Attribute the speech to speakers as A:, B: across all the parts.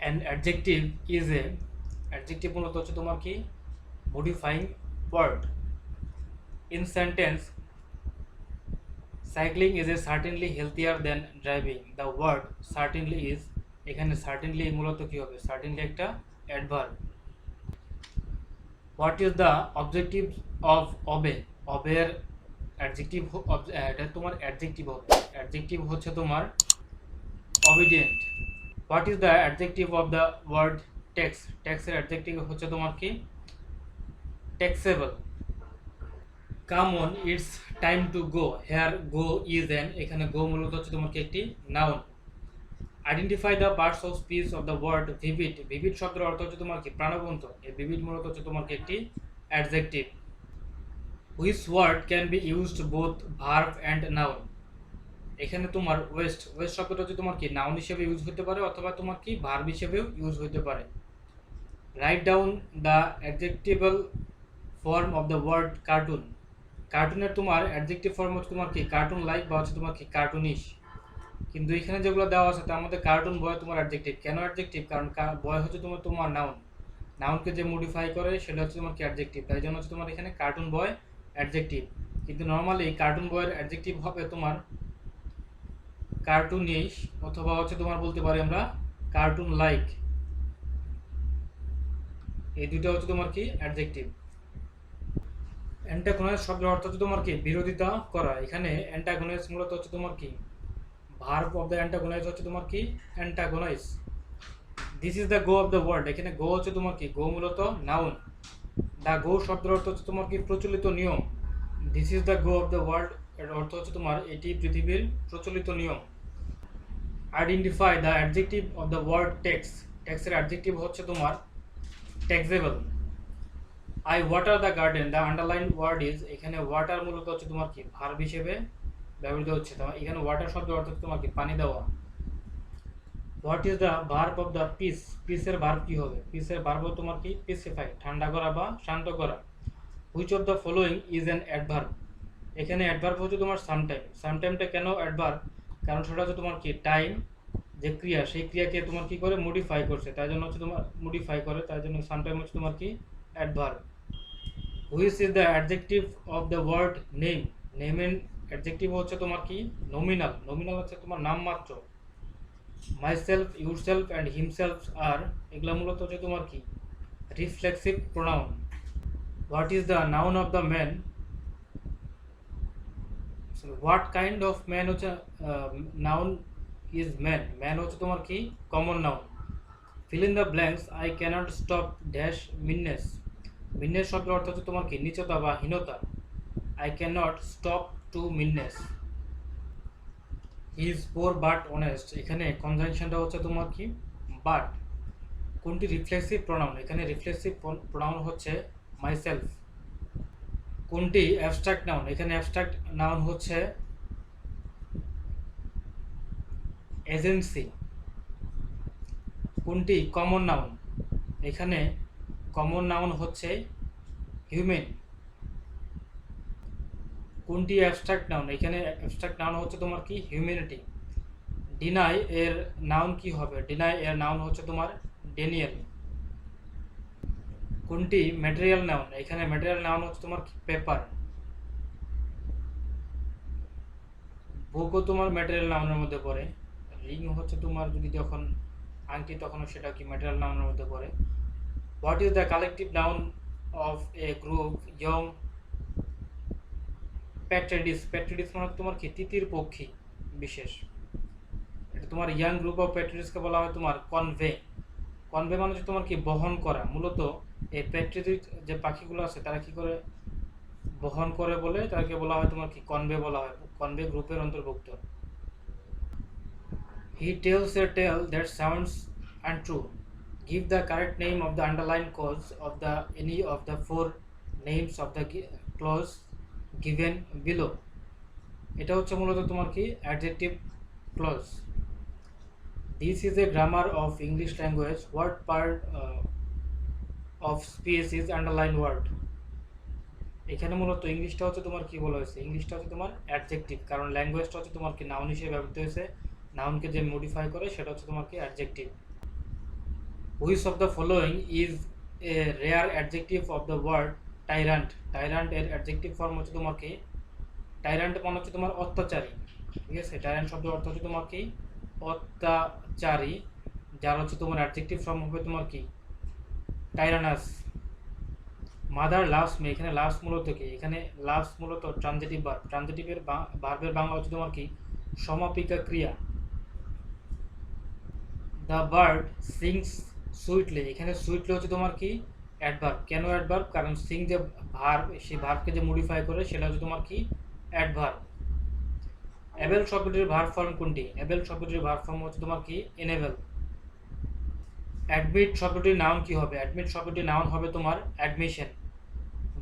A: An adjective is a adjective মূলত হচ্ছে তোমার কি modifying word in sentence cycling is a certainly healthier than driving the word certainly is এখানে certainly মূলত কি হবে সার্টেনলি একটা adverb what is the objective of obey অবের অ্যাডজেক্টিভ এটা তোমার অ্যাডজেক্টিভ হবে অ্যাডজেক্টিভ হচ্ছে তোমার obedient what is the adjective of the word tax ট্যাক্সের অ্যাডজেক্টিভ হচ্ছে তোমার কি taxable come on it's time to go here go is an এখানে গো মূলত হচ্ছে তোমার কি একটি noun identify the parts of speech of the word vivid vivid শব্দের অর্থ হচ্ছে তোমার কি প্রাণবন্ত এই ভিভিড মূলত হচ্ছে তোমার কি একটি adjective which word can be used both verb and noun এখানে তোমার ওয়েস্ট ওয়েস্ট শব্দটা হচ্ছে তোমার কি নাউন হিসেবে ইউজ হতে পারে অথবা তোমার কি ভার্ব হিসেবেও ইউজ হতে পারে write down the adjectival form of the word cartoon কার্টুনের তোমার অ্যাডজেক্টিভ ফর্ম হচ্ছে তোমার কি কার্টুন লাইক বা হচ্ছে তোমার কি কার্টুনিশ কিন্তু এখানে যেগুলো দেওয়া আছে তার মধ্যে কার্টুন বয় তোমার অ্যাডজেক্টিভ কেন অ্যাডজেক্টিভ কারণ বয় হচ্ছে তোমার তোমার নাউন নাউনকে যে মডিফাই করে সেটা হচ্ছে তোমার কি অ্যাডজেক্টিভ তাই জন্য হচ্ছে তোমার এখানে কার্টুন বয় অ্যাডজেক্টিভ কিন্তু নর্মালি কার্টুন বয়ের অ্যাডজেক্টিভ হবে তোমার কার্টুনিশ অথবা হচ্ছে তোমার বলতে পারি আমরা কার্টুন লাইক এই দুটো হচ্ছে তোমার কি অ্যাডজেক্টিভ অ্যান্টাগোনাইজ শব্দের অর্থ হচ্ছে তোমার কি বিরোধিতা করা এখানে অ্যান্টাগোনাইজ মূলত হচ্ছে তোমার কি ভার্ব অফ দ্য অ্যান্টাগোনাইজ হচ্ছে তোমার কি antagonize this is the go of the world এখানে গো হচ্ছে তোমার কি গো মূলত নাউন দ্য গো শব্দের অর্থ হচ্ছে তোমার কি প্রচলিত নিয়ম this is the go of the world এর অর্থ হচ্ছে তোমার এটি পৃথিবীর প্রচলিত নিয়ম identify the adjective of the word tax ট্যাক্সের অ্যাডজেক্টিভ হচ্ছে তোমার taxable I water the garden the underline word is এখানে ওয়াটার মূলত হচ্ছে তোমার কি ভার্ব হিসেবে ব্যবহৃত হচ্ছে তোমার এখানে ওয়াটার শব্দের অর্থ তোমার কি পানি দেওয়া what is the verb of the piece পিসের ভার্ব কি হবে পিসের ভার্ব তোমার কি স্পেসিফাই ঠান্ডা করা বা শান্ত করা which of the following is an adverb এখানে অ্যাডভার্ব হচ্ছে তোমার সামটাইম সামটাইমটা কেন অ্যাডভার্ব কারণ সেটা হচ্ছে তোমার কি টাইম যে ক্রিয়া সেই ক্রিয়াকে তোমার কি করে মডিফাই করছে তাই জন্য হচ্ছে তোমার মডিফাই করে তাই জন্য সামটাইম হচ্ছে তোমার কি adverb which is the adjective of the word name নেমের অ্যাডজেক্টিভ হচ্ছে তোমার কি নমিনাল নমিনাল হচ্ছে তোমার নামমাত্র মাইসেলফ ইউরসেলফ অ্যান্ড হিমসেলফ আর এগুলা মূলত হচ্ছে তোমার কি reflexive pronoun what is the noun of the man what kind of man হচ্ছে নাউন ইজ ম্যান ম্যান হচ্ছে তোমার কি common noun fill in the blanks I can't stop dash meanness meanness শব্দের অর্থ হচ্ছে তোমার কি নিচতা বা হীনতা I can't stop to meanness is poor but honest এখানে কনজাংশনটা হচ্ছে তোমার কি বাট কোনটি রিফ্লেক্সিভ প্রোনাউন এখানে রিফ্লেক্সিভ প্রোনাউন হচ্ছে মাইসেলফ কোনটি অ্যাবস্ট্রাক্ট নাউন এখানে অ্যাবস্ট্রাক্ট নাউন হচ্ছে এজেন্সি কোনটি কমন নাউন এখানে কমন নাউন হচ্ছে হিউম্যান কোনটি অ্যাবস্ট্রাক্ট নাউন এখানে অ্যাবস্ট্রাক্ট নাউন হচ্ছে তোমার কি হিউম্যানিটি ডিনাই এর নাউন কি হবে ডিনাই এর নাউন হচ্ছে তোমার ডেনিয়েল কোনটি ম্যাটেরিয়াল নাউন এখানে ম্যাটেরিয়াল নাউন হচ্ছে তোমার পেপার বুকও তোমার ম্যাটেরিয়াল নাউনের মধ্যে পড়ে রিং হচ্ছে তোমার যদি যখন আংটি তখনও সেটা কি ম্যাটেরিয়াল নাউনের মধ্যে পড়ে what is the collective noun of a group young partridges partridges মানে তোমার কি তিতির পক্ষী বিশেষ এটা তোমার ইয়াং গ্রুপ অফ প্যাট্রিডিসকে বলা হয় তোমার কনভে কনভে মানে হচ্ছে তোমার কি বহন করা মূলত এই প্যাট্রিডিস যে পাখিগুলো আছে তারা কি করে বহন করে বলে তাকে বলা হয় তোমার কি কনভে বলা হয় কনভে গ্রুপের অন্তর্ভুক্ত he tells a tale that sounds untrue give the correct name of the underline clause of the any of the four names of the clause given below এটা হচ্ছে মূলত তোমার কি adjective clause this is a grammar of English language what part of speech is underline word এখানে মূলত ইংলিশটা হচ্ছে তোমার কি বলা হয়েছে ইংলিশটা হচ্ছে তোমার অ্যাডজেক্টিভ কারণ ল্যাঙ্গুয়েজটা হচ্ছে তোমার কি নাউন হিসেবে ব্যবহৃত হয়েছে নাউনকে যে মডিফাই করে সেটা হচ্ছে তোমার কি adjective which of the following is a rare adjective of the word tyrant. Tyrant এর অ্যাডজেক্টিভ ফর্ম হচ্ছে তোমার কি? টাইরান্ট মানে হচ্ছে তোমার অত্যাচারী, ঠিক আছে? টাইরান্ট শব্দের অর্থ হচ্ছে তোমার কি? অত্যাচারী। যার হচ্ছে তোমার অ্যাডজেক্টিভ ফর্ম হবে তোমার কি? টাইরানাস। মাদার লাভস মি, এখানে লাভস মূলত কি? এখানে লাভস মূলত ট্রানজিটিভ ভার্ব। ট্রানজিটিভের ভার্বের বাংলা হচ্ছে তোমার কি? সমাপিকা ক্রিয়া। দ্য বার্ড সিংস সুইটলি, এখানে সুইটলি হচ্ছে তোমার কি? অ্যাডভার্ব। কেন অ্যাডভার্ব? কারণ সিং যে ভার্ব, সেই ভার্বকে যে মডিফাই করে সেটা হচ্ছে তোমার কি? অ্যাডভার্ব। অ্যাবেল শব্দটির ভার্ব ফর্ম কোনটি? অ্যাবেল শব্দটির ভার্ব ফর্ম হচ্ছে তোমার কি? এনেবেল। অ্যাডমিট শব্দটির নাউন কি হবে? অ্যাডমিট শব্দটির নাউন হবে তোমার অ্যাডমিশন।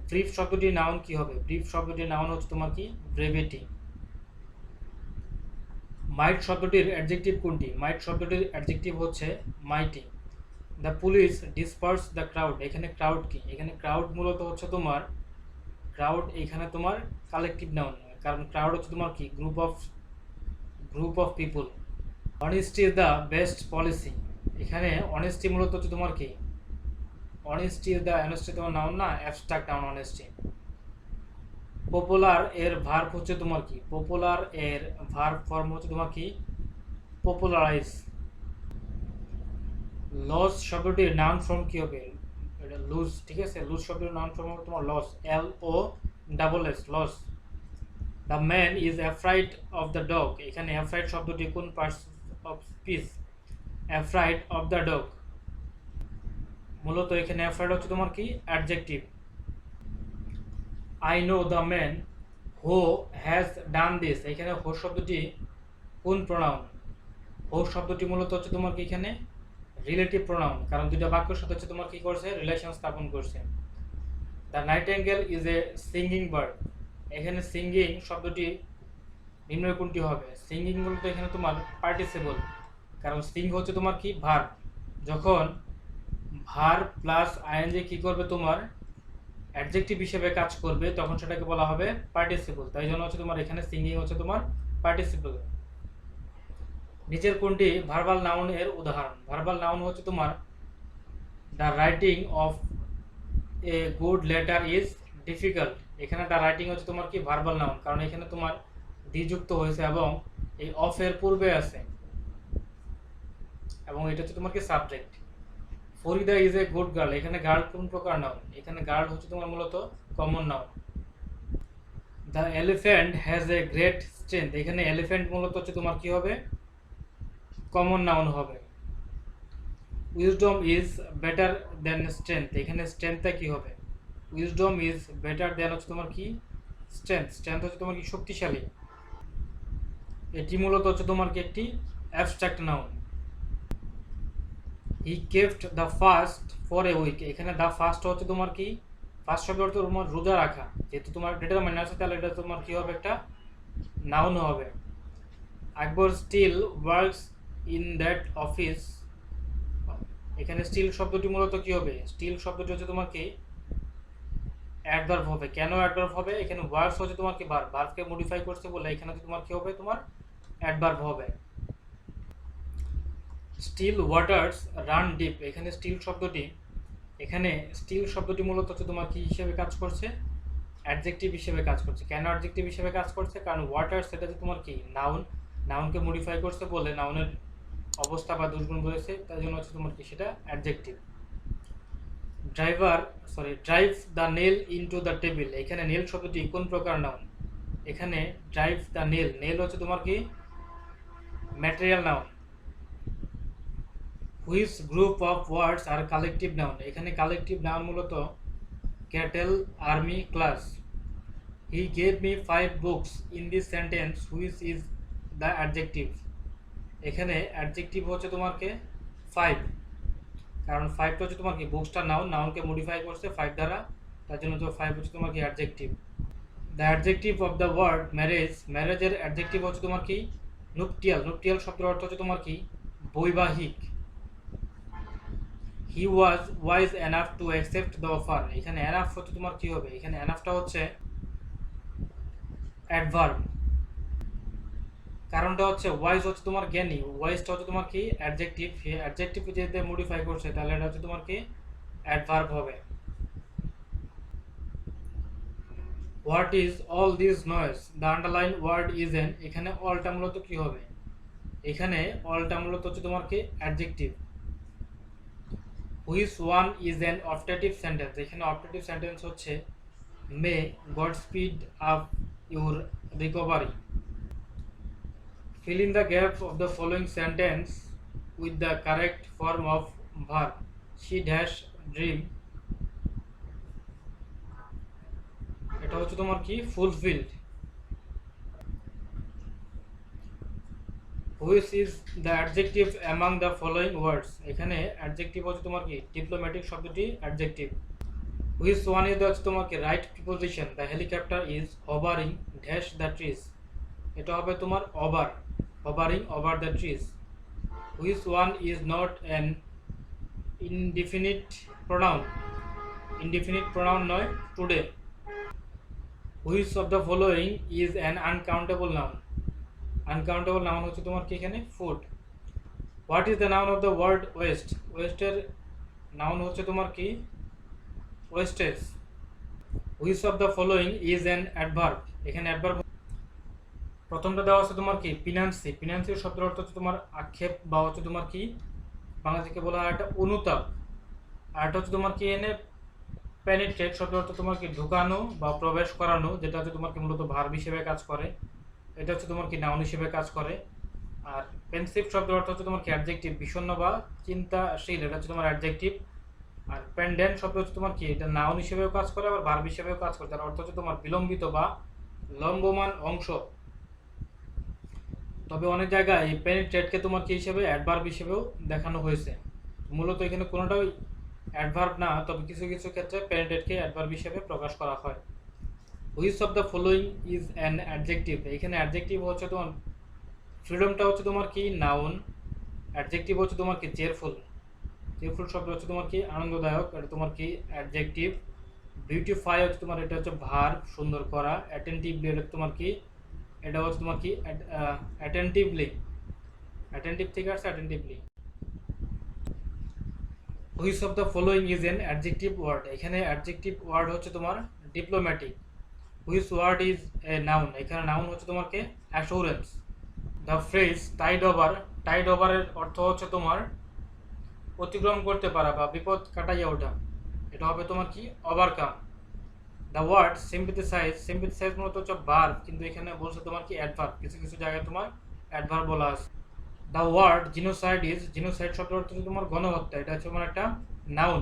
A: ব্রিফ শব্দটির নাউন কি হবে? ব্রিফ শব্দটির নাউন হচ্ছে তোমার কি? ব্রেভিটি। মাইট শব্দটির অ্যাডজেক্টিভ কোনটি? মাইট শব্দটির অ্যাডজেক্টিভ হচ্ছে mighty. The police disperse the crowd, এখানে ক্রাউড কি? এখানে ক্রাউড মূলত হচ্ছে তোমার ক্রাউড, এখানে তোমার কালেকটিভ নাউন, কারণ ক্রাউড হচ্ছে তোমার কি? Group of people. Honesty is the best policy, এখানে অনেস্টি মূলত হচ্ছে তোমার কি? অনেস্টি ইজ দ্য, অনেস্টি তোমার নাউন না, অ্যাবস্ট্রাক্ট নাউন অনেস্টি। পপুলার এর ভার্ব হচ্ছে তোমার কি? পপুলার এর ভার্ব ফর্ম হচ্ছে তোমার কি? পপুলারাইজ। লস শব্দটির নাউন ফর্ম কি হবে? এটা লুজ, ঠিক আছে? লুজ শব্দের নাউন ফর্ম হবে তোমার loss, LOSS, loss. The man is afraid of the dog, এখানে অ্যাফ্রাইড শব্দটি কোন parts of speech? Afraid of the dog, মূলত এখানে অ্যাফ্রাইড হচ্ছে তোমার কি? Adjective. I know the man who has done this, এখানে হো শব্দটি কোন প্রোনাউন? হো শব্দটি মূলত হচ্ছে তোমার কি? এখানে রিলেটিভ প্রোনাউন, কারণ দুইটা বাক্যের সাথে হচ্ছে তোমার কি করছে? রিলেশন স্থাপন করছে। The Nightingale is a singing bird, এখানে সিঙ্গিং শব্দটি নিম্নের কোনটি হবে? সিঙ্গিং মূলত এখানে তোমার পার্টিসিপল, কারণ সিং হচ্ছে তোমার কি? ভার্ব। যখন ভার্ব প্লাস আইএনজি কি করবে? তোমার অ্যাডজেক্টিভ হিসেবে কাজ করবে, তখন সেটাকে বলা হবে পার্টিসিপল। তাই জন্য হচ্ছে তোমার এখানে সিঙ্গিং হচ্ছে তোমার পার্টিসিপল। নিচের কোনটি ভার্বাল নাউন এর উদাহরণ? ভার্বাল নাউন হচ্ছে তোমার the writing of a good letter is difficult, এখানে দ্য রাইটিং হচ্ছে তোমার কি? ভার্বাল নাউন, কারণ এখানে তোমার দ্বিযুক্ত হয়েছে এবং এই অফ এর পূর্বে আছে এবং এটা হচ্ছে তোমার কি? Subject. Farida is a good girl, এখানে গার্ল কোন প্রকার নাউন? এখানে গার্ল হচ্ছে তোমার মূলত common noun. The elephant has a great strength, এখানে এলিফ্যান্ট মূলত হচ্ছে তোমার কি হবে? কমন নাউন হবে। Wisdom is better then strength, এখানে স্ট্রেংথটা কি হবে? উইজডম ইজ বেটার দেন হচ্ছে তোমার কি? স্ট্রেংথ। স্ট্রেংথ হচ্ছে তোমার কি? শক্তিশালী। এটি মূলত হচ্ছে তোমার কি? একটি abstract noun. He kept the fast for a week, এখানে দ্য ফাস্ট হচ্ছে তোমার কি? ফাস্ট শব্দ অর্থ তোমার রোজা রাখা, যেহেতু তোমার ডিটারমাইন আছে তাহলে এটা তোমার কি হবে? একটা নাউন হবে। Akbar still works in that office, এখানে স্টিল শব্দটি মূলত কি হবে? স্টিল শব্দটি হচ্ছে তোমার কি? অ্যাডভার্ব হবে। কেন অ্যাডভার্ব হবে? এখানে ওয়ার্কস হচ্ছে তোমার কি? ভার্ব, ভার্বকে মডিফাই করছে বলে এখানে তোমার কি হবে? তোমার অ্যাডভার্ব হবে। স্টিল ওয়াটার্স রান ডিপ, এখানে স্টিল শব্দটি, এখানে স্টিল শব্দটি মূলত হচ্ছে তোমার কি হিসেবে কাজ করছে? অ্যাডজেক্টিভ হিসেবে কাজ করছে। কেন অ্যাডজেক্টিভ হিসেবে কাজ করছে? কারণ ওয়াটার সেটা হচ্ছে তোমার কি? নাউন, নাউনকে মডিফাই করছে বলে নাউনের অবস্থা বা দুর্গুণ বলেছে, তাই জন্য হচ্ছে তোমার কি? সেটা adjective. Drive the nail into the table, এখানে নেল শব্দটি কোন প্রকার নাউন? এখানে ড্রাইভ দ্য নেল, নেল হচ্ছে তোমার কি? Material noun. Which group of words are collective noun, এখানে কালেকটিভ নাউন মূলত cattle, army, class. He gave me 5 books in this sentence which is the adjective, এখানে অ্যাডজেক্টিভ হচ্ছে তোমাকে 5, কারণ 5টা হচ্ছে তোমার কি? বুকসটা নাউন, নাউনকে মডিফাই করছে 5 দ্বারা, তার জন্য তো 5 হচ্ছে তোমার কি? Adjective. The adjective of the word marriage, ম্যারেজের অ্যাডজেক্টিভ হচ্ছে তোমার কি? নুপটিয়াল, নুপটিয়াল শব্দের অর্থ হচ্ছে তোমার কি? বৈবাহিক। He was wise enough to accept the offer, এখানে এনাফ হচ্ছে তোমার কি হবে? এখানে এনাফটা হচ্ছে অ্যাডভার্ব। কারণটা হচ্ছে ওয়াইজ হচ্ছে তোমার জ্ঞানী, ওয়াইজটা হচ্ছে তোমার কি অ্যাডজেক্টিভ, অ্যাডজেক্টিভ যদি মডিফাই করছে তাহলে এটা হচ্ছে তোমার কি অ্যাডভার্ব হবে। What is all this noise, the underline word is an, এখানে অলটা মূলত কি হবে, এখানে অলটা মূলত হচ্ছে তোমার কি adjective. Which one is an optative sentence, এখানে অপটেটিভ সেন্টেন্স হচ্ছে may God speed up your recovery. Fill in the gap of the following sentence with the correct form of verb. She dash dream, এটা হচ্ছে তোমার কি fulfilled. Which is the adjective among the following words, এখানে adjective হচ্ছে তোমার কি diplomatic শব্দটি adjective. Which one is হচ্ছে তোমার কি right preposition, the helicopter is hovering dash the trees, এটা হবে তোমার hovering over the trees. Which one is not an indefinite pronoun, indefinite pronoun নয় today. Which of the following is an uncountable noun, uncountable noun হচ্ছে তোমার কি এখানে food. What is the noun of the word waste, waste এর noun হচ্ছে তোমার কি wastage. Which of the following is an adverb, এখানে adverb প্রথমটা দেওয়া আছে তোমার কি পিনান্সি, পিনান্সির শব্দের অর্থ হচ্ছে তোমার আক্ষেপ বা হচ্ছে তোমার কি বাংলাদেশকে বলা হয় একটা অনুতাপ। আর এটা হচ্ছে তোমার কি এনে পেনিট্রেট শব্দের অর্থ তোমার কি ঢুকানো বা প্রবেশ করানো, যেটা হচ্ছে তোমার কি মূলত ভার্ব হিসেবে কাজ করে, এটা হচ্ছে তোমার কি নাউন হিসেবে কাজ করে। আর পেন্সিভ শব্দের অর্থ হচ্ছে তোমার কি অ্যাডজেক্টিভ, বিষণ্ণ বা চিন্তাশীল, এটা হচ্ছে তোমার অ্যাডজেক্টিভ। আর পেন্ডেন্ট শব্দ হচ্ছে তোমার কি এটা নাউন হিসেবেও কাজ করে আবার ভার্ব হিসেবেও কাজ করে, তার অর্থ হচ্ছে তোমার বিলম্বিত বা লম্বমান অংশ। তবে অনেক জায়গায় এই পেনিট্রেটকে তোমার কি হিসেবে অ্যাডভার্ব হিসেবেও দেখানো হয়েছে, মূলত এখানে কোনোটাই অ্যাডভার্ব না, তবে কিছু কিছু ক্ষেত্রে পেনিট্রেটকে অ্যাডভার্ব হিসেবে প্রকাশ করা হয়। Which of the following is an adjective, এখানে অ্যাডজেক্টিভ হচ্ছে তোমার ফ্রিডমটা হচ্ছে তোমার কি নাউন, অ্যাডজেক্টিভ হচ্ছে তোমার কি চেয়ারফুল, চেয়ারফুল শব্দ হচ্ছে তোমার কি আনন্দদায়ক, এটা তোমার কি অ্যাডজেক্টিভ। বিউটিফাই হচ্ছে তোমার এটা হচ্ছে ভার্ব সুন্দর করা, অ্যাটেন্টিভলি এটা তোমার কি এটা হচ্ছে তোমার কি অ্যাটেন্টিভলি, অ্যাটেন্টিভ থেকে আসছে attentively. Which of the following is an adjective word, এখানে অ্যাডজেক্টিভ ওয়ার্ড হচ্ছে তোমার diplomatic. Which word is a noun, এখানে নাউন হচ্ছে তোমার কি assurance. The phrase tide over, tide ওভারের অর্থ হচ্ছে তোমার অতিক্রম করতে পারা বা বিপদ কাটাইয়া ওঠা, এটা হবে তোমার কি ওভারকাম। দ্য ওয়ার্ড সিম্পেথিসাইজ, সিম্পেথিসাইজ মূলত হচ্ছে ভার্ব, কিন্তু এখানে বলছে তোমার কি অ্যাডভার্ব, কিছু কিছু জায়গায় তোমার অ্যাডভার্ব বলা আছে। The word genocide is, genocide শব্দের অর্থ হচ্ছে তোমার গণহত্যা, এটা হচ্ছে তোমার একটা noun.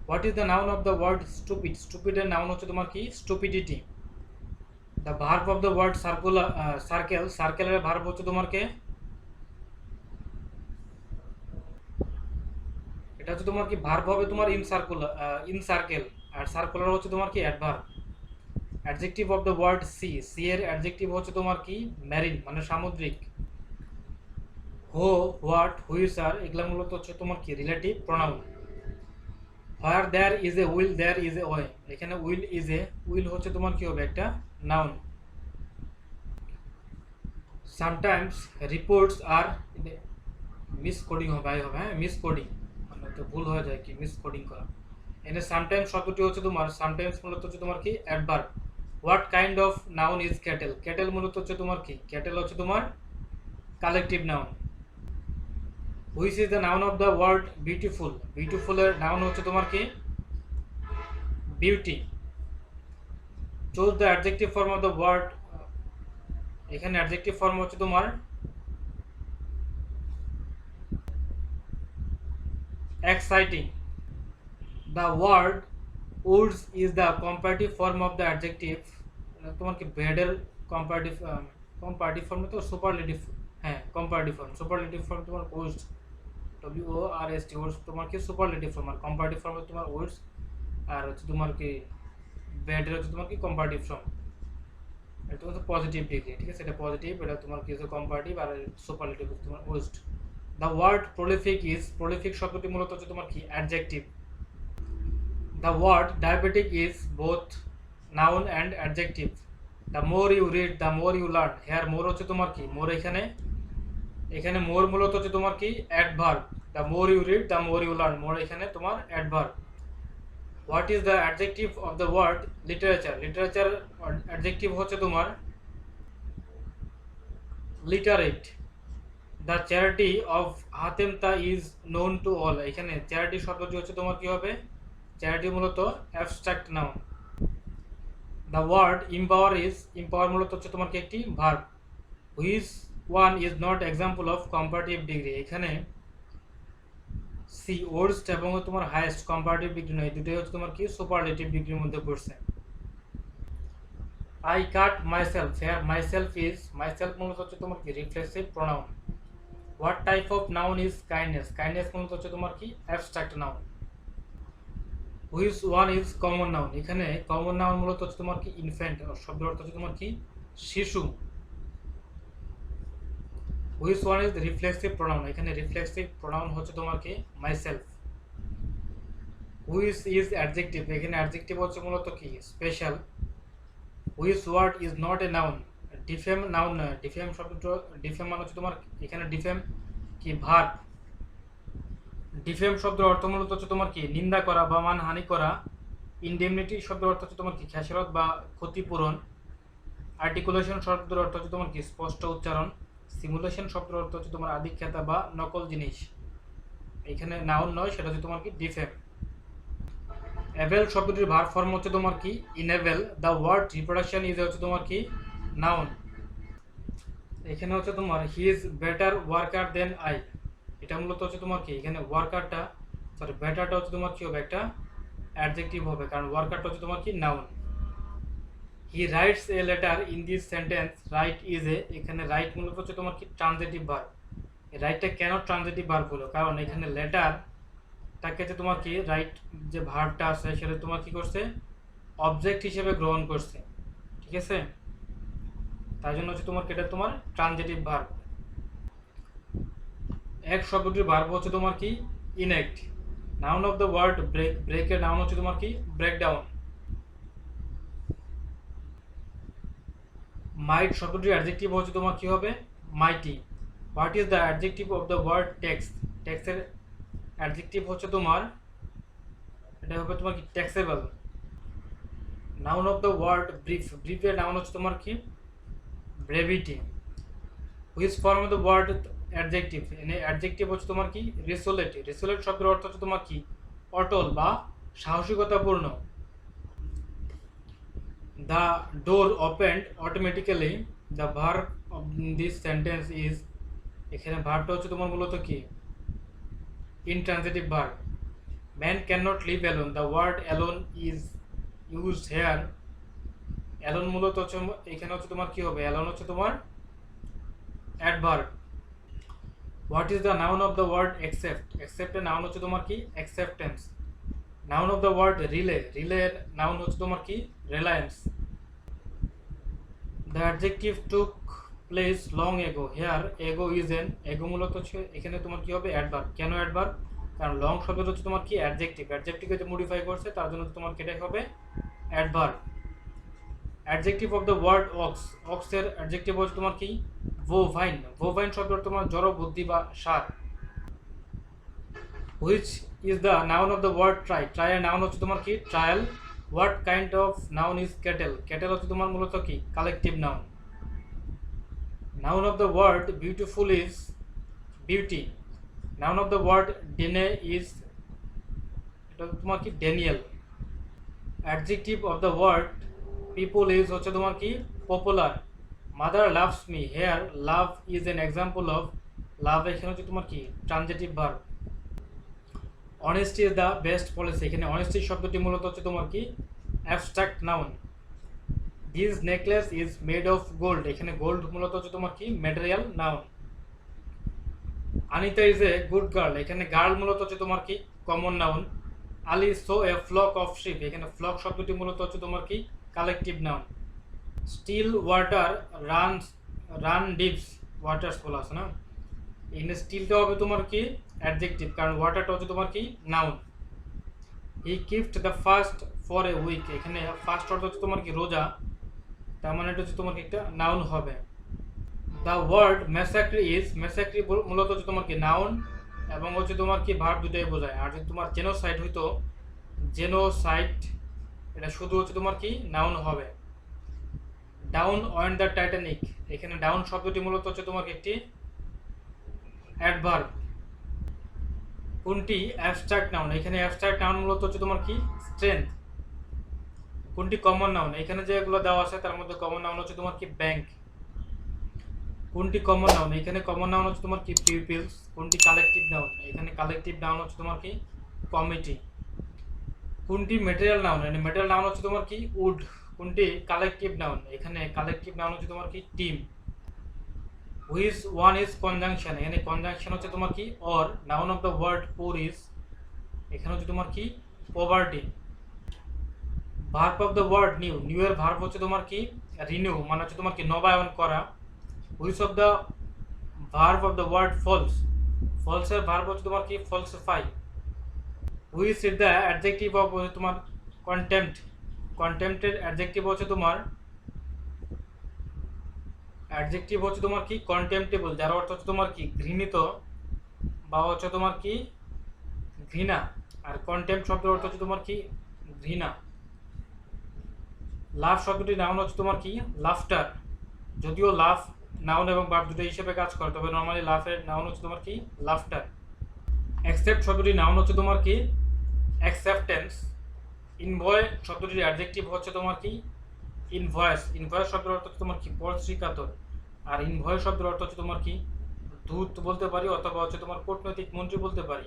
A: What is the noun of the word stupid, স্টুপিডের নাউন হচ্ছে তোমার কি stupidity. The verb of the word circular, circle, সার্কেলের ভার্ব হচ্ছে তোমার কে এটা হচ্ছে তোমার কি ভার্ব হবে তোমার ইন সার্কুলার, ইন সার্কেল, আর সার্কুলার হচ্ছে তোমার কি adverb. Adjective of the word sea, sea এর অ্যাডজেক্টিভ হচ্ছে তোমার কি ম্যারিন মানে সামুদ্রিক। হো, হোয়াট, হুইচ আর এগুলা মূলত হচ্ছে তোমার কি relative pronoun. Where there is a will there is a way, এখানে উইল ইজ এ, উইল হচ্ছে তোমার কি হবে একটা নাউন। সামটাইমস রিপোর্টস আর মিস কোডিং হবে হ্যাঁ মিস কোডিং, মানে তো ভুল হয়ে যায় কি মিস কোডিং করা। এখানে সামটাইমস শব্দটি হচ্ছে তোমার সামটাইমস মূলত হচ্ছে তোমার কি adverb. What kind of noun is cattle, cattle মূলত হচ্ছে তোমার কি ক্যাটেল হচ্ছে তোমার collective noun. Which is the noun of the word beautiful, বিউটিফুলের নাউন হচ্ছে তোমার কি beauty. Choose the adjective form of the word, এখানে অ্যাডজেক্টিভ ফর্ম হচ্ছে তোমার exciting. The word woods is the comparative form of the adjective, তোমার কি বেডের কম্পারেটিভ, কম্পারেটিভ ফর্ম তো সুপারলেটিভ, হ্যাঁ কম্পারেটিভ ফর্ম, সুপারলেটিভ ফর্ম তোমার ওয়ার্ডস, ডব্লিউ ও আর এস টি ওয়ার্ডস তোমার কি সুপারলেটিভ ফর্ম, আর কম্পারেটিভ ফর্ম তোমার ওয়ার্ডস, আর হচ্ছে তোমার কি বেডের হচ্ছে তোমার কি কম্পারেটিভ ফর্ম, এটা হচ্ছে পজিটিভ ডিগ্রি, ঠিক আছে, এটা পজিটিভ, এটা তোমার কি হচ্ছে কম্পারেটিভ, আর সুপারলেটিভ তোমার ওয়ার্ডস। The word prolific is, prolific শব্দটি মূলত হচ্ছে তোমার কি adjective. The word diabetic is both noun and adjective. The more you read the more you learn, here more হচ্ছে তোমার কি, মোর এখানে এখানে মোর মূলত হচ্ছে তোমার কি adverb, the more you read the more you learn, more এখানে তোমার adverb. What is the adjective of the word literature, literature adjective হচ্ছে তোমার literate. The charity of Hatim Tai is known to all, এখানে চ্যারিটি শব্দটি হচ্ছে তোমার কি হবে, চ্যারিটি মূলত abstract noun. The word empower is, empower মূলত হচ্ছে তোমার কি একটি verb. Which one is not example of comparative degree, এখানে সি ওয়ার্স্ট এবং তোমার হাইয়েস্ট কম্পারেটিভ ডিগ্রি নয়, দুটোই হচ্ছে তোমার কি সুপারলেটিভ ডিগ্রির মধ্যে পড়ছে। I cut myself, here myself is, myself মূলত হচ্ছে তোমার কি reflexive pronoun. What type of noun is kindness, kindness মূলত হচ্ছে তোমার কি abstract noun. Which one is common noun, এখানে কমন নাউন মূলত হচ্ছে তোমার কি ইনফ্যান্ট, শব্দের অর্থ হচ্ছে তোমার কি শিশু। Which one is reflexive pronoun, এখানে রিফ্লেক্সিভ প্রোনাউন হচ্ছে তোমার কি মাইসেলফ। হুইচ ইজ অ্যাডজেক্টিভ, এখানে অ্যাডজেক্টিভ হচ্ছে মূলত কি special. Which word is not a noun, defame noun নয়, ডিফেম শব্দটা, ডিফেম মানে হচ্ছে তোমার এখানে ডিফেম কি ভার্ব। ডিফেম শব্দের অর্থ মূলত হচ্ছে তোমার কি নিন্দা করা বা মানহানি করা। ইনডেমনিটি শব্দের অর্থ হচ্ছে তোমার কি খেসারত বা ক্ষতিপূরণ। আর্টিকুলেশন শব্দের অর্থ হচ্ছে তোমার কি স্পষ্ট উচ্চারণ। সিমুলেশন শব্দের অর্থ হচ্ছে তোমার আদিখ্যাতা বা নকল জিনিস, এখানে নাউন নয়, সেটা হচ্ছে তোমার কি ডিফেম। অ্যাভেল শব্দটির ভার্ব ফর্ম হচ্ছে তোমার কি enable. The word reproduction is হচ্ছে তোমার কি নাউন। এখানে হচ্ছে তোমার he is better worker than I, এটা মূলত হচ্ছে তোমার কি এখানে ওয়ার্কারটা, সরি বেটারটা হচ্ছে তোমার কি হবে একটা অ্যাডজেক্টিভ হবে, কারণ ওয়ার্কারটা হচ্ছে তোমার কি noun. He writes a letter in this sentence, right is a, এখানে রাইট মূলত হচ্ছে তোমার কি ট্রানজিটিভ ভার্ব। রাইটটা কেন ট্রানজিটিভ ভার্ব হলো, কারণ এখানে লেটার তাকে যে তোমার কি রাইট যে ভার্বটা আছে সেটা তোমার কি করছে অবজেক্ট হিসেবে গ্রহণ করছে, ঠিক আছে, তাই জন্য হচ্ছে তোমার এটা তোমার ট্রানজিটিভ ভার্ব। এক শব্দটির ভার্ব হচ্ছে তোমার কি enact. Noun of the word break, ব্রেকের নাউন হচ্ছে তোমার কি ব্রেকডাউন। মাইট শব্দটির অ্যাডজেক্টিভ হচ্ছে তোমার কি হবে mighty. What is the adjective of the word tax, ট্যাক্সের অ্যাডজেক্টিভ হচ্ছে তোমার এটা হবে তোমার কি taxable. Noun of the word brief, ব্রিফের নাউন হচ্ছে তোমার কি brevity. Which form of the word adjective, এনে অ্যাডজেক্টিভ হচ্ছে তোমার কি রিসোলেট, রিসোলেট শব্দের অর্থ হচ্ছে তোমার কি অটল বা সাহসিকতাপূর্ণ। The door opened automatically, the verb of this sentence is, এখানে ভার্বটা হচ্ছে তোমার মূলত কি intransitive verb. Man can not live alone, the word alone is used here, alone মূলত হচ্ছে এখানে হচ্ছে তোমার কি হবে অ্যালোন হচ্ছে তোমার adverb. What is the noun of the word accept, অ্যাকসেপ্টের নাউন হচ্ছে তোমার কি acceptance. Noun of the word rely, রিলের নাউন হচ্ছে তোমার কি reliance. The adjective took place long ago, here ago is an, ago মূলত হচ্ছে এখানে তোমার কি হবে অ্যাডভার্ব। কেন অ্যাডভার্ব, কারণ লং শব্দটা হচ্ছে তোমার কি অ্যাডজেক্টিভ, অ্যাডজেক্টিভকে যে মডিফাই করছে তার জন্য তোমার কেটাই হবে adverb. Adjective of the word ox, অক্সের অ্যাডজেক্টিভ হচ্ছে তোমার কি ভোভাইন, ভোভাইন শব্দটা তোমার জড় বুদ্ধি বা সার। Which is the noun of the word try, ট্রাইয়ের নাউন হচ্ছে তোমার কি trial. What kind of noun is cattle, cattle হচ্ছে তোমার মূলত কি collective noun. Noun of the word beautiful is beauty. Noun of the word deny is, এটা তোমার কি denial. Adjective of the word people is হচ্ছে তোমার কি popular. Mother loves me, here love is an example of, love এখানে হচ্ছে তোমার কি transitive verb. Honesty is the best policy, এখানে অনেস্টি শব্দটি মূলত হচ্ছে তোমার কি abstract noun. This necklace is made of gold, এখানে গোল্ড মূলত হচ্ছে তোমার কি material noun. Anita is a good girl, এখানে গার্ল মূলত হচ্ছে তোমার কি common noun. Ali saw a flock of sheep, এখানে ফ্লক শব্দটি মূলত হচ্ছে তোমার কি collective noun. Still water run deeps, water বলা আছে না, এখানে স্টিলটা হবে তোমার কি অ্যাডজেক্টিভ, কারণ ওয়াটারটা হচ্ছে তোমার কি noun. He kept the fast for a week, এখানে ফাস্ট অর্থ হচ্ছে তোমার কি রোজা, তার মানে এটা হচ্ছে তোমার কি একটা নাউন হবে। দ্য ওয়ার্ড ম্যাসাক্রি মূলত হচ্ছে তোমার কি নাউন এবং হচ্ছে তোমার কি ভার্ব দুটোই বোঝায়। আর যদি তোমার জেনোসাইড হইতো, জেনোসাইড এটা শুধু হচ্ছে তোমার কি নাউন হবে। ডাউন অন দ্য টাইটানিক, এখানে ডাউন শব্দটি মূলত হচ্ছে তোমার একটি অ্যাডভার্ব। কোনটি অ্যাবস্ট্রাক্ট নাউন, এখানে অ্যাবস্ট্রাক্ট নাউন মূলত হচ্ছে তোমার কি স্ট্রেংথ। কোনটি কমন নাউন, এখানে যেগুলো দেওয়া আছে তার মধ্যে কমন নাউন হচ্ছে তোমার কি ব্যাংক। কোনটি কমন নাউন, এখানে কমন নাউন হচ্ছে তোমার কি পিপলস। কোনটি কালেকটিভ নাউন, এখানে কালেকটিভ নাউন হচ্ছে তোমার কি কমিটি। কোনটি ম্যাটেরিয়াল নাউন, এখানে ম্যাটেরিয়াল নাউন হচ্ছে তোমার কি উড। কোনটি কালেকটিভ নাউন, এখানে কালেকটিভ নাউন হচ্ছে তোমার কি team. Which one is conjunction, এখানে কনজাংশন হচ্ছে তোমার কি or. Noun of the word poor is, এখানে হচ্ছে তোমার কি poverty. Verb of the word new, new এর ভার্ব হচ্ছে তোমার কি রিনিউ, মানে হচ্ছে তোমার কি নবায়ন করা। Which of the verb of the word false, false এর ভার্ব হচ্ছে তোমার কি falsify. Which is the adjective of তোমার কন্টেম্পট, কন্টেম্পটের অ্যাডজেক্টিভ হচ্ছে তোমার অ্যাডজেক্টিভ হচ্ছে তোমার কি কন্টেম্পটেবল, যার অর্থ হচ্ছে তোমার কি ঘৃণিত বা হচ্ছে তোমার কি ঘৃণা। আর কন্টেম্পট শব্দের অর্থ হচ্ছে তোমার কি ঘৃণা। লাভ শব্দটি নাউন হচ্ছে তোমার কি লাফটার। যদিও লাভ নাউন এবং ভার্ব দুটো হিসেবে কাজ করে, তবে নর্মালি লাফের নাউন হচ্ছে তোমার কি লাফটার। অ্যাকসেপ্ট শব্দটি নাউন হচ্ছে তোমার কি অ্যাকসেপ্টেন্স। ইনভয় শব্দটির অ্যাডজেক্টিভ হচ্ছে তোমার কি ইনভয়েস। ইনভয়েস শব্দের অর্থ হচ্ছে তোমার কি পরশ্রীকাতর। আর ইনভয়েস শব্দের অর্থ হচ্ছে তোমার কি দূত বলতে পারি, অথবা হচ্ছে তোমার কূটনৈতিক মন্ত্রী বলতে পারি।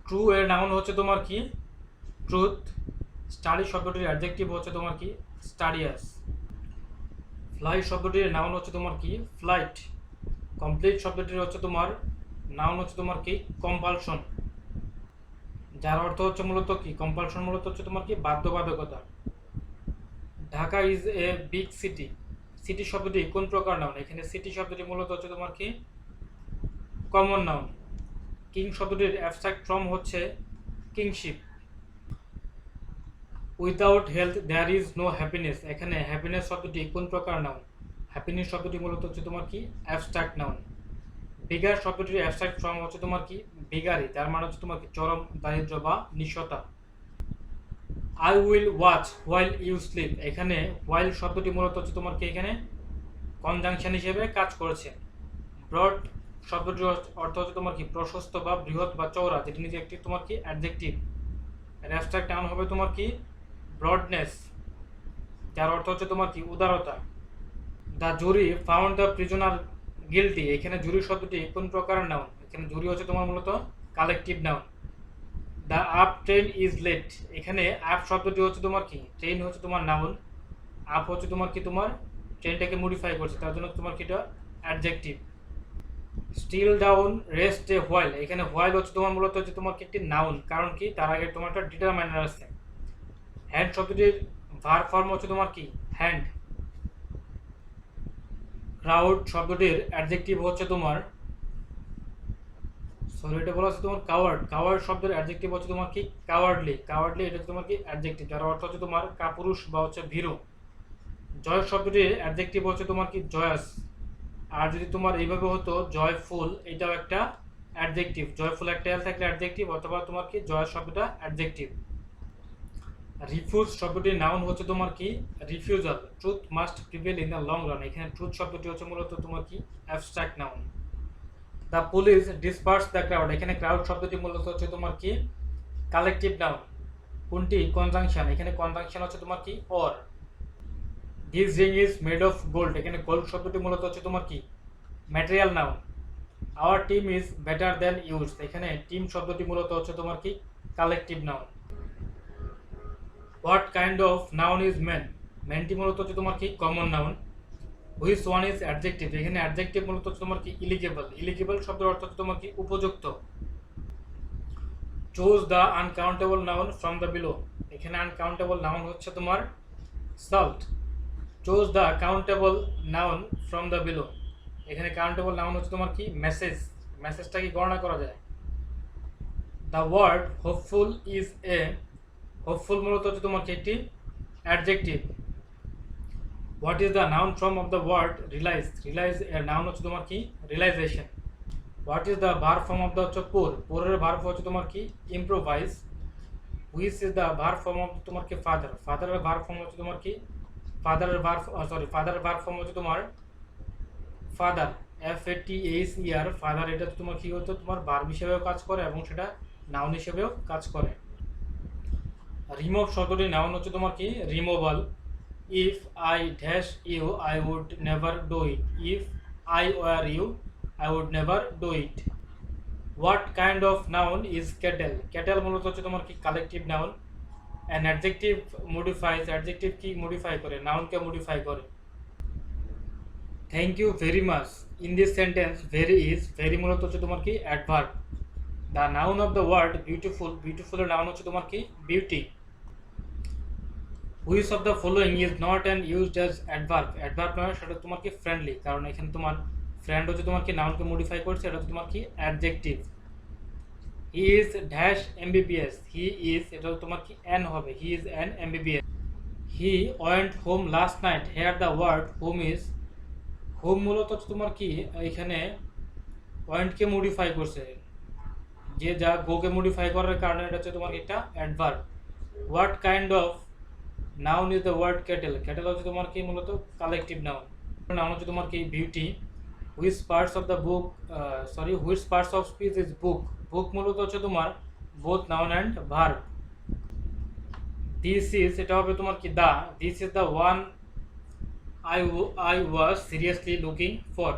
A: ট্রু এর নাউন হচ্ছে তোমার কি ট্রুথ। স্টাডি শব্দটির অ্যাডজেক্টিভ হচ্ছে তোমার কি স্টাডিয়াস। ফ্লাই শব্দটির নাউন হচ্ছে তোমার কি ফ্লাইট। কমপ্লিট শব্দটির হচ্ছে তোমার নাউন হচ্ছে তোমার কি কম্পালশন, যার অর্থ হচ্ছে মূলত কি কম্পালশন মূলত হচ্ছে তোমার কি বাধ্যবাধকতা। Dhaka is a big city, city শব্দটি কোন প্রকার নাউন, এখানে সিটি শব্দটি মূলত হচ্ছে তোমার কি কমন নাউন। কিং শব্দটির অ্যাবস্ট্রাক্ট ফর্ম হচ্ছে kingship. Without health there is no happiness, এখানে হ্যাপিনেস শব্দটি কোন প্রকার নাউন, হ্যাপিনেস শব্দটি মূলত হচ্ছে তোমার কি অ্যাবস্ট্রাক্ট নাউন। বিগার শব্দটির অ্যাবস্ট্রাক্ট ফর্ম হচ্ছে তোমার কি বিগারি, তার মানে হচ্ছে তোমার কি চরম দারিদ্র বা নিঃস্বতা। I will watch while you sleep, এখানে হোয়াইল শব্দটি মূলত হচ্ছে তোমার কি এখানে কনজাংশন হিসেবে কাজ করেছে। ব্রড শব্দটির অর্থ হচ্ছে তোমার কি প্রশস্ত বা বৃহৎ বা চওড়া, যেটি নিজে একটি তোমার কি অ্যাডজেক্টিভ। অ্যাবস্ট্রাক্ট নাউন হবে তোমার কি ব্রডনেস, যার অর্থ হচ্ছে তোমার কি উদারতা। The jury found the prisoner guilty, এখানে জুরি শব্দটি কোন প্রকারের নাউন, এখানে জুরি হচ্ছে তোমার মূলত collective noun. The up train is late, এখানে আপ শব্দটি হচ্ছে তোমার কি ট্রেন হচ্ছে তোমার নাউন, আপ হচ্ছে তোমার কি তোমার ট্রেনটাকে মডিফাই করছে, তার জন্য তোমার কি এটা adjective. Still down rest a while, এখানে হোয়াইল হচ্ছে তোমার মূলত হচ্ছে তোমার কি একটি নাউন, কারণ কি তার আগে তোমার একটা ডিটারমাইনার আছে। হ্যান্ড শব্দটির ভার্ব ফর্ম হচ্ছে তোমার কি হ্যান্ড। ক্রাউড শব্দটির অ্যাডজেক্টিভ হচ্ছে তোমার সরি এটা বলা আছে তোমার কাওয়ার্ড। কাওয়ার্ড শব্দের অ্যাডজেক্টিভ হচ্ছে তোমার কি কাওয়ার্ডলি। কাওয়ার্ডলি এটা হচ্ছে তোমার কি অ্যাডজেক্টিভ, যার অর্থ হচ্ছে তোমার কাপুরুষ বা হচ্ছে ভীরু। জয় শব্দটির অ্যাডজেক্টিভ হচ্ছে তোমার কি জয়াস। আর যদি তোমার এইভাবে হতো জয়ফুল, এটাও একটা অ্যাডজেক্টিভ। জয়ফুল একটা এল থাকলে অ্যাডজেক্টিভ, অথবা তোমার কি জয় শব্দটা অ্যাডজেক্টিভ। রিফিউজ শব্দটির নাউন হচ্ছে তোমার কি refusal. Truth must prevail in the long run, এখানে ট্রুথ শব্দটি হচ্ছে মূলত তোমার কি abstract noun. The police disperse the crowd, এখানে ক্রাউড শব্দটি মূলত হচ্ছে তোমার কি কালেকটিভ নাউন। কোনটি কনজাংশন, এখানে কনজাংশন হচ্ছে তোমার কি or. This ring is made of gold, এখানে গোল্ড শব্দটি মূলত হচ্ছে তোমার কি material noun. Our team is better than use, এখানে টিম শব্দটি মূলত হচ্ছে তোমার কি collective noun. What kind of noun is man, ম্যানটি মূলত হচ্ছে তোমার কি common noun. Which one is adjective, এখানে অ্যাডজেক্টিভ মূলত হচ্ছে তোমার কি ইলিগেবল। ইলিগেবল শব্দের অর্থ হচ্ছে তোমার কি উপযুক্ত। Choose the uncountable noun from the below, এখানে আনকাউন্টেবল নাউন হচ্ছে তোমার salt. Choose the countable noun from the below, এখানে কাউন্টেবল নাউন হচ্ছে তোমার কি মেসেজ। মেসেজটা কি গণনা করা যায়। The word hopeful is a, hopeful মূলত হচ্ছে তোমার কি একটি adjective. What is the noun from of the word realise, realise এর নাউন হচ্ছে তোমার কি realisation. What is the verb form of the হচ্ছে পোর, পোরের ভার্ব হচ্ছে তোমার কি improvise. Which is the verb form of তোমার কি ফাদার, ফাদারের ভার্ব ফর্ম হচ্ছে তোমার কি ফাদারের ভার্ব, সরি ফাদারের ভার্ব ফর্ম হচ্ছে তোমার ফাদার, FATHER ফাদার। এটা তোমার কি হতো তোমার ভার্ব হিসেবেও কাজ করে এবং সেটা নাউন হিসেবেও কাজ করে। রিমুভ শব্দটি নাউন হচ্ছে তোমার কি removal. If I dash you I would never do it, if I were you I would never do it. What kind of noun is cattle, cattle মূলত হচ্ছে তোমার কি collective noun. An adjective modifies, adjective কি modify করে, নাউনকে modify করে। Thank you very much, in this sentence very is, very মূলত হচ্ছে তোমার কি adverb. The noun of the word beautiful, বিউটিফুলের নাউন হচ্ছে তোমার কি beauty. Which of the following is not an used as adverb, adverb নয় সেটা তোমার কি ফ্রেন্ডলি, কারণ এখানে তোমার ফ্রেন্ড হচ্ছে তোমার কি নাউনকে মডিফাই করছে, এটা হচ্ছে তোমার কি adjective. He is dash MBBS, he is এটা তোমার কি এন হবে, he is an MBBS। He went home last night, here the word home is, home মূলত হচ্ছে তোমার কি এখানে ওয়েন্টকে মডিফাই করছে, যে যা গোকে মডিফাই করার কারণে এটা হচ্ছে তোমার একটা adverb. What kind of noun is the word cattle, cattle হচ্ছে তোমার কি মূলত কালেকটিভ নাউন, নাউন হচ্ছে তোমার কি beauty. Which parts of the book, sorry which parts of speech is book, book মূলত হচ্ছে তোমার both noun and verb. This is এটা হবে তোমার কি the, this is the one I was seriously looking for.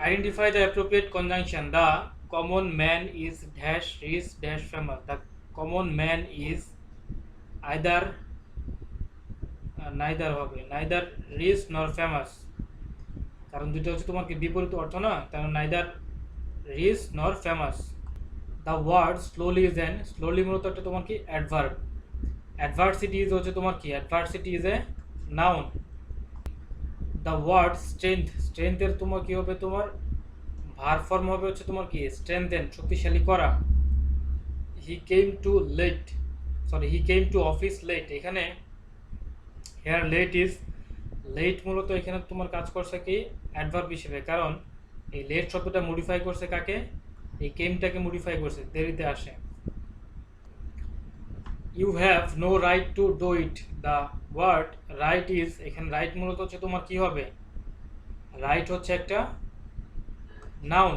A: Identify the appropriate conjunction. The common man is dash rich dash famous. The common man is either neither হবে, neither rich nor famous, কারণ দুটো হচ্ছে তোমার কি বিপরীত অর্থ না, কারণ neither rich nor famous. The word slowly is an, slowly মূলত একটা তোমার কি adverb. Adversity is হচ্ছে তোমার কি, adversity is a noun. The word strength, strength এর তোমার কি হবে তোমার ভার্ব ফর্ম হবে হচ্ছে তোমার কি strengthen, শক্তিশালী করা। He came to late, sorry he came to office late, এখানে here late is, late মূলত এখানে তোমার কাজ করছে কি অ্যাডভার্ব হিসেবে, কারণ এই লেট শব্দটা মডিফাই করছে কাকে, এই কেমটাকে মডিফাই করছে, দেরিতে আসে। You have no right to do it, the word right is, এখানে রাইট মূলত হচ্ছে তোমার কি হবে, রাইট হচ্ছে একটা noun.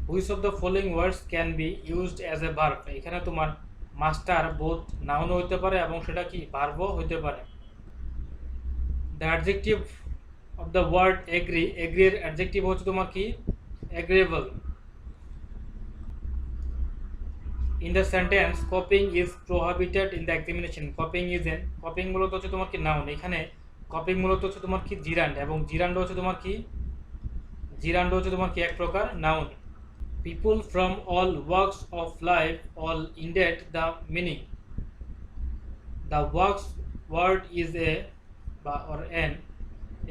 A: Which of the following words can be used as a verb, এখানে তোমার মাস্টার বোথ নাউনও হইতে পারে এবং সেটা কি ভার্বও হইতে পারে। The adjective of the word agree, agree এর অ্যাডজেক্টিভ হচ্ছে তোমার কি agreeable. In the sentence copying is prohibited in the examination, copying is an, copying মূলত হচ্ছে তোমার কি নাউন, এখানে copying মূলত হচ্ছে তোমার কি জিরান্ড, এবং জিরান্ড হচ্ছে তোমার কি, জিরান্ড হচ্ছে তোমার কি এক প্রকার noun. People from all walks of life all indicate the meaning. The walks word is a বা or an,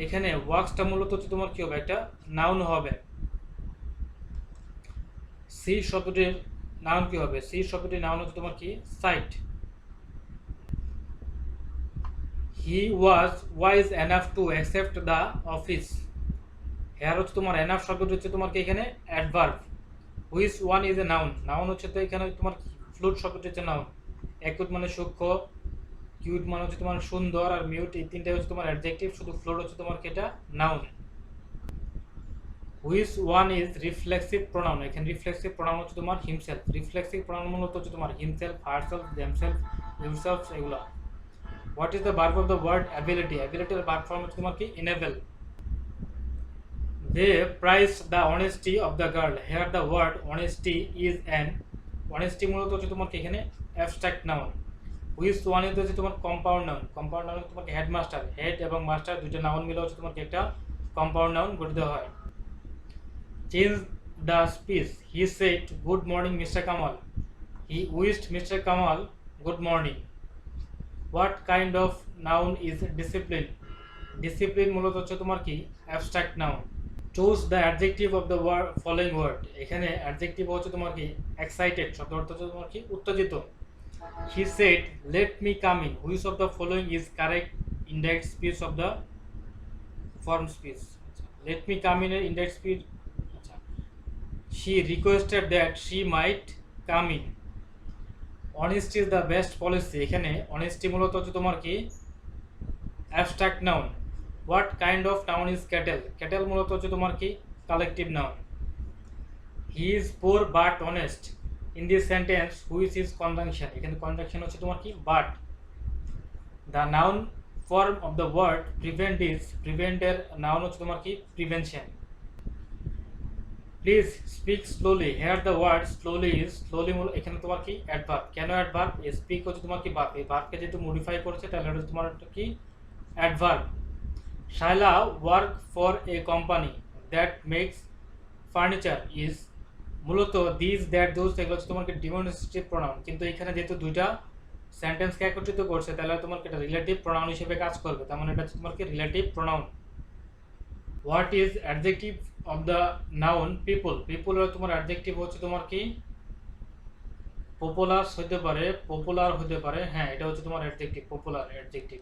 A: এখানে ওয়ার্কসটা মূলত হচ্ছে তোমার কি হবে একটা নাউন হবে। সি শব্দটির নাউন কি হবে, সি শব্দটির নাউন হচ্ছে তোমার কি sight. He was wise enough to accept the office, here হচ্ছে তোমার এনাফ শব্দটি হচ্ছে তোমার কি এখানে adverb. Which one is a noun, noun হচ্ছে তো এখানে তোমার ফ্লুট শব্দটি হচ্ছে নাউন। একুট মানে সূক্ষ্ম, কিউট মানে হচ্ছে তোমার সুন্দর, আর মিউট, এই তিনটাই হচ্ছে তোমার অ্যাডজেক্টিভ, শুধু ফ্লোট হচ্ছে তোমার কি এটা noun. Which one is reflexive pronoun, এখানে রিফ্লেক্সিভ প্রোনাউন হচ্ছে তোমার হিমসেলফ, রিফ্লেক্সিভ প্রোনাউন মূলত হচ্ছে তোমার হিমসেলফ, হারসেলফ, দেমসেলফ, ইউরসেলফ এগুলো। What is the verb of the word ability, অ্যাবিলিটির ভার্ব ফর্ম হচ্ছে তোমার কি enable. They praise the honesty of the girl, here the word honesty is an, honesty মূলত হচ্ছে তোমার কি এখানে abstract noun. Which one is হচ্ছে তোমার কম্পাউন্ড নাউন, কম্পাউন্ড নাউন তোমার হেডমাস্টার, হেড এবং মাস্টার দুইটা নাউন মিলে হচ্ছে তোমার একটা কম্পাউন্ড নাউন গঠিত হয়। Change the speech. He said, "Good morning, Mr. Kamal." He wished Mr. Kamal good morning. What kind of noun is discipline? Discipline মূলত হচ্ছে তোমার কি abstract noun. Choose the adjective of the word following word. এখানে adjective হচ্ছে তোমার কি excited, শব্দ অর্থ হচ্ছে তোমার কি উত্তেজিত। He said, "Let me come in." Which of the following is correct indirect speech of the form speech. Let me come in indirect speech. She requested that she might come in. Honesty is the best policy. এখানে honesty মূলত হচ্ছে তোমার কি abstract noun. What kind of noun is cattle? Cattle মূলত হচ্ছে তোমার কি collective noun. He is poor but honest. In this sentence which is conjunction? এখানে conjunction হচ্ছে তোমার কি but. The noun form of the word prevent is prevent এর noun হচ্ছে তোমার কি prevention. Please speak slowly. Here the word slowly is slowly এখানে তোমার কি adverb. কেন adverb? Speak হচ্ছে তোমার কি verb. এই verb কে যেহেতু modify করেছে তাহলে এটা তোমার কি adverb. Shaila work for a company that makes furniture is মূলত দিস দ্যাট দোজ এগুলো হচ্ছে তোমাকে ডিমনস্ট্রেটিভ প্রোনাউন, কিন্তু এখানে যেহেতু দুইটা সেন্টেন্সকে একত্রিত করছে তাহলে তোমাকে এটা রিলেটিভ প্রোনাউন হিসেবে কাজ করবে, তার মানে এটা হচ্ছে তোমাকে relative pronoun. What is adjective of the noun people? People এর তোমার অ্যাডজেক্টিভ হচ্ছে তোমার কি পপুলার হতে পারে, পপুলার হতে পারে, হ্যাঁ এটা হচ্ছে তোমার adjective, popular adjective.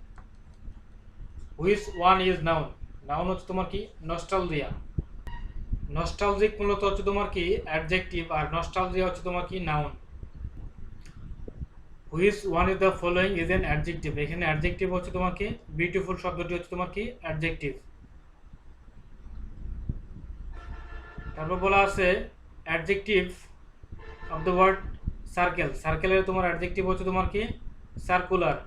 A: Which one is noun? Noun হচ্ছে তোমার কি নস্টালজিয়া। নস্টালজিক মূলত হচ্ছে তোমার কি অ্যাডজেক্টিভ আর নস্টালজিয়া হচ্ছে তোমার কি noun. Which one is the following is an adjective? এখানে অ্যাডজেক্টিভ হচ্ছে তোমার কি বিউটিফুল শব্দটি হচ্ছে তোমার কি অ্যাডজেক্টিভ। তারপর বলা আছে adjective of the word circle. সার্কেলের তোমার অ্যাডজেক্টিভ হচ্ছে তোমার কি circular.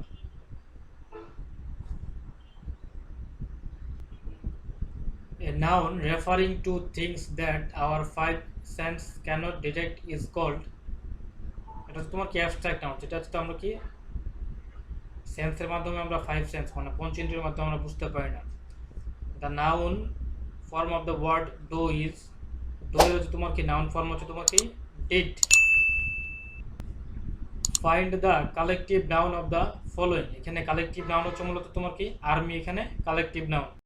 A: A noun referring to things that our five sense cannot detect is called, এটা হচ্ছে তোমার কি অ্যাবস্ট্রাক্ট নাউন, যেটা হচ্ছে আমরা কি সেন্সের মাধ্যমে আমরা ফাইভ সেন্স মানে পঞ্চেন্দ্রিয়ের মাধ্যমে আমরা বুঝতে পারি না। The noun form of the word do is, do এর হচ্ছে তোমার কি নাউন ফর্ম হচ্ছে তোমার কি deed. Find the collective noun of the following. এখানে কালেকটিভ নাউন হচ্ছে মূলত তোমার কি আর্মি, এখানে কালেকটিভ নাউন।